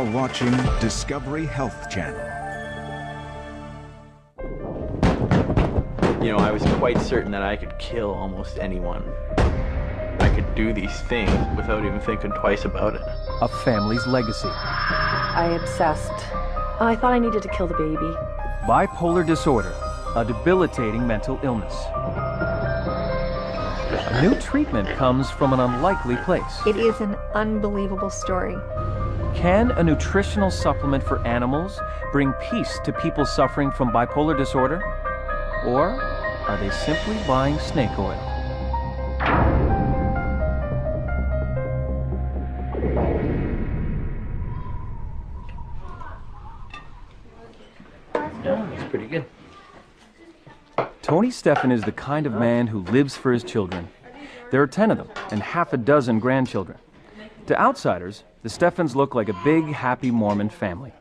You're watching Discovery Health Channel. You know, I was quite certain that I could kill almost anyone. I could do these things without even thinking twice about it. A family's legacy. I obsessed. I thought I needed to kill the baby. Bipolar disorder, a debilitating mental illness. A new treatment comes from an unlikely place. It is an unbelievable story. Can a nutritional supplement for animals bring peace to people suffering from bipolar disorder? Or are they simply buying snake oil? Yeah, that's pretty good. Tony Stephan is the kind of man who lives for his children. There are 10 of them and half a dozen grandchildren. To outsiders, the Stephans look like a big, happy Mormon family.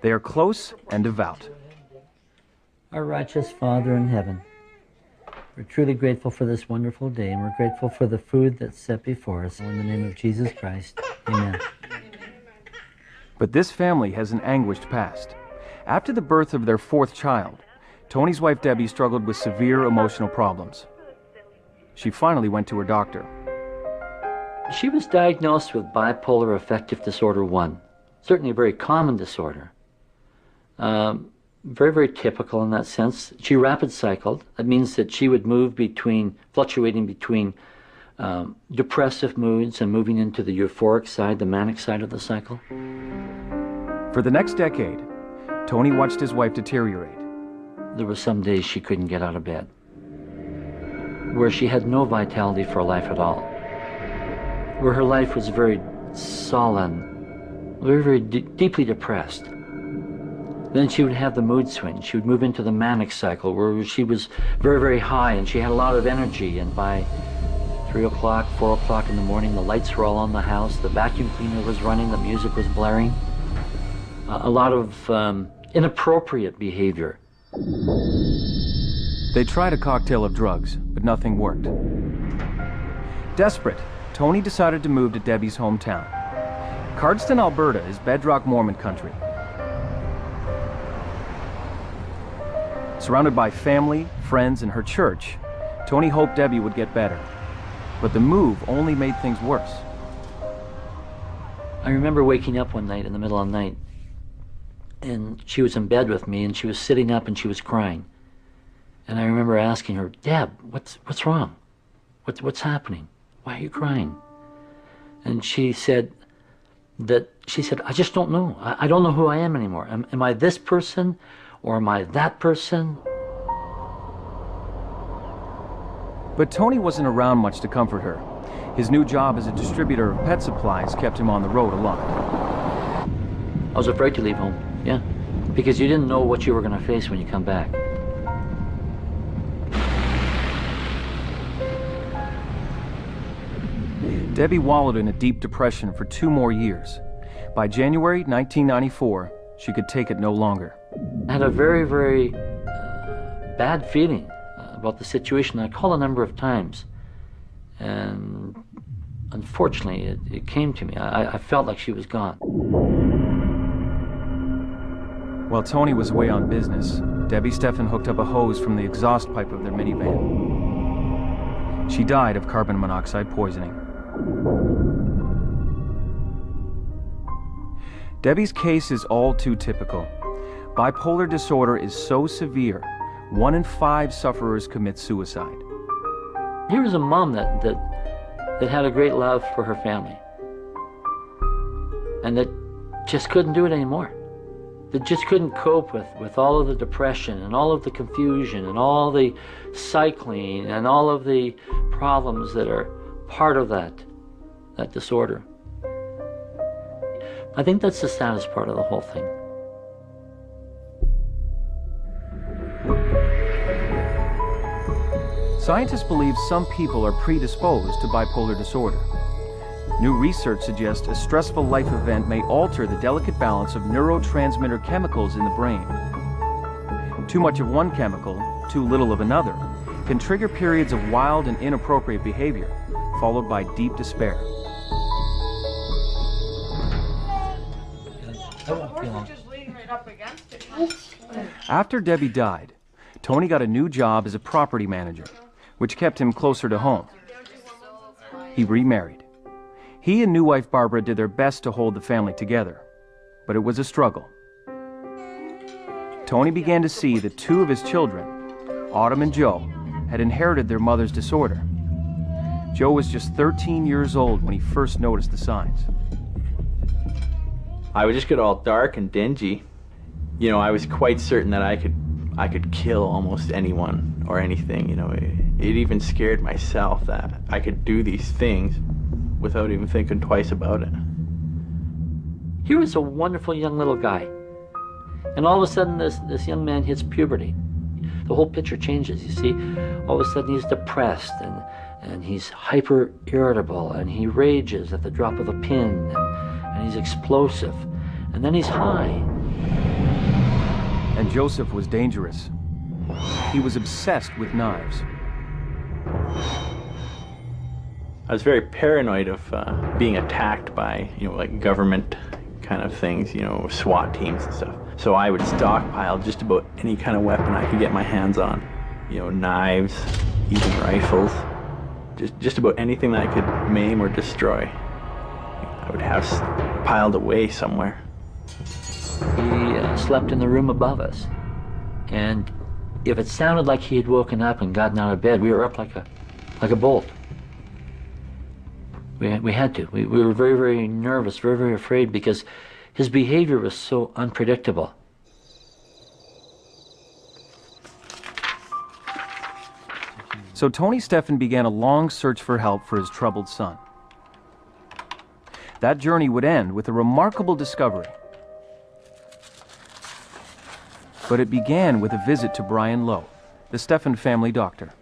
They are close and devout. Our righteous Father in heaven, we're truly grateful for this wonderful day, and we're grateful for the food that's set before us. In the name of Jesus Christ, amen. But this family has an anguished past. After the birth of their 4th child, Tony's wife Debbie struggled with severe emotional problems. She finally went to her doctor. She was diagnosed with bipolar affective disorder 1. Certainly a very common disorder. Very, very typical in that sense. She rapid cycled. That means that she would move fluctuating between depressive moods and moving into the euphoric side, the manic side of the cycle. For the next decade, Tony watched his wife deteriorate. There were some days she couldn't get out of bed, where she had no vitality for life at all, where her life was very sullen, very, very deeply depressed. Then she would have the mood swing. She would move into the manic cycle where she was very, very high and she had a lot of energy, and by 3 o'clock, 4 o'clock in the morning, the lights were all on the house, the vacuum cleaner was running, the music was blaring. A lot of inappropriate behavior. They tried a cocktail of drugs, but nothing worked. Desperate, Tony decided to move to Debbie's hometown. Cardston, Alberta is bedrock Mormon country. Surrounded by family, friends, and her church, Tony hoped Debbie would get better. But the move only made things worse. I remember waking up one night in the middle of the night, and she was in bed with me, and she was sitting up and she was crying. And I remember asking her, "Deb, what's wrong? What's happening? Why are you crying?" And she said, "I just don't know. I don't know who I am anymore. Am I this person or am I that person?" But Tony wasn't around much to comfort her. His new job as a distributor of pet supplies kept him on the road a lot. I was afraid to leave home, yeah, because you didn't know what you were going to face when you come back. Debbie wallowed in a deep depression for 2 more years. By January 1994, she could take it no longer. I had a very, very bad feeling about the situation. I called a number of times, and unfortunately, it came to me. I felt like she was gone. While Tony was away on business, Debbie Stephan hooked up a hose from the exhaust pipe of their minivan. She died of carbon monoxide poisoning. Debbie's case is all too typical. Bipolar disorder is so severe, 1 in 5 sufferers commit suicide. Here was a mom that had a great love for her family, and that just couldn't do it anymore. That just couldn't cope with all of the depression and all of the confusion and all the cycling and all of the problems that are part of that disorder. I think that's the saddest part of the whole thing. Scientists believe some people are predisposed to bipolar disorder. New research suggests a stressful life event may alter the delicate balance of neurotransmitter chemicals in the brain. Too much of one chemical, too little of another, can trigger periods of wild and inappropriate behavior, followed by deep despair. After Debbie died, Tony got a new job as a property manager, which kept him closer to home. He remarried. He and new wife Barbara did their best to hold the family together, but it was a struggle. Tony began to see that two of his children, Autumn and Joe, had inherited their mother's disorder. Joe was just 13 years old when he first noticed the signs. I would just get all dark and dingy. You know, I was quite certain that I could kill almost anyone or anything. You know, it even scared myself that I could do these things without even thinking twice about it. He was a wonderful young little guy. And all of a sudden, this young man hits puberty. The whole picture changes, you see. All of a sudden, he's depressed, and he's hyper-irritable, and he rages at the drop of a pin, and he's explosive. And then he's high. And Joseph was dangerous. He was obsessed with knives. I was very paranoid of being attacked by, you know, like government kind of things, you know, SWAT teams and stuff. So I would stockpile just about any kind of weapon I could get my hands on. You know, knives, even rifles. Just about anything that I could maim or destroy. I would have piled away somewhere. He slept in the room above us. And if it sounded like he had woken up and gotten out of bed, we were up like a bolt. We had to. We were very, very nervous, very, very afraid, because his behavior was so unpredictable. So Tony Steffen began a long search for help for his troubled son. That journey would end with a remarkable discovery. But it began with a visit to Brian Lowe, the Steffen family doctor.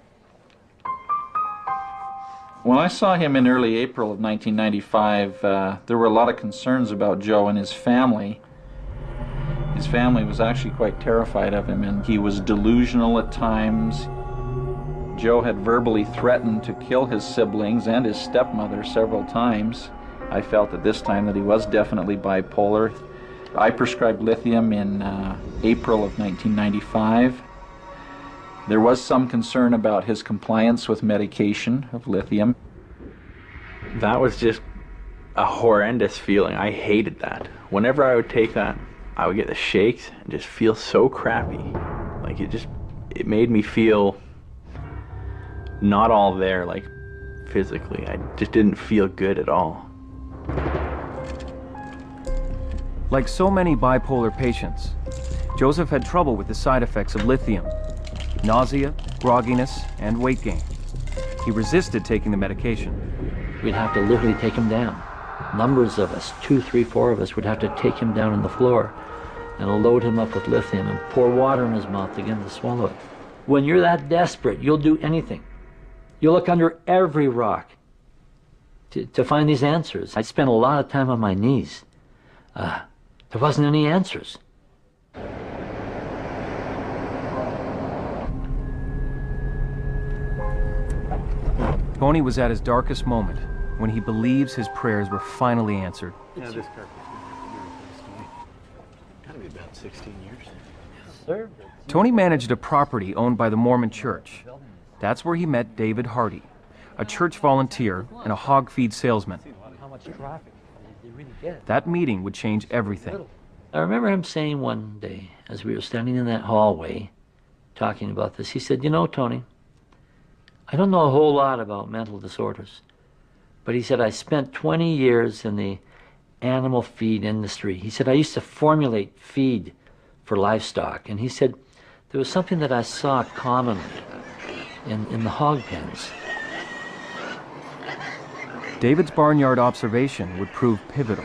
When I saw him in early April of 1995, there were a lot of concerns about Joe and his family. His family was actually quite terrified of him, and he was delusional at times. Joe had verbally threatened to kill his siblings and his stepmother several times. I felt at this time that he was definitely bipolar. I prescribed lithium in April of 1995. There was some concern about his compliance with medication of lithium. That was just a horrendous feeling. I hated that. Whenever I would take that, I would get the shakes and just feel so crappy. Like it made me feel not all there, like physically. I just didn't feel good at all. Like so many bipolar patients, Joseph had trouble with the side effects of lithium: nausea, grogginess, and weight gain. He resisted taking the medication. We'd have to literally take him down. Numbers of us, 2, 3, 4 of us, would have to take him down on the floor and load him up with lithium and pour water in his mouth to get him to swallow it. When you're that desperate, you'll do anything. You'll look under every rock to find these answers. I spent a lot of time on my knees. There wasn't any answers. Tony was at his darkest moment when he believes his prayers were finally answered. Yeah, this carpet's gotta be about 16 years. Sir? Tony managed a property owned by the Mormon Church. That's where he met David Hardy, a church volunteer and a hog feed salesman. How much traffic did they really get? That meeting would change everything. I remember him saying one day, as we were standing in that hallway talking about this, he said, "You know, Tony, I don't know a whole lot about mental disorders, but," he said, "I spent 20 years in the animal feed industry." He said, "I used to formulate feed for livestock," and he said, "There was something that I saw commonly in the hog pens." David's barnyard observation would prove pivotal.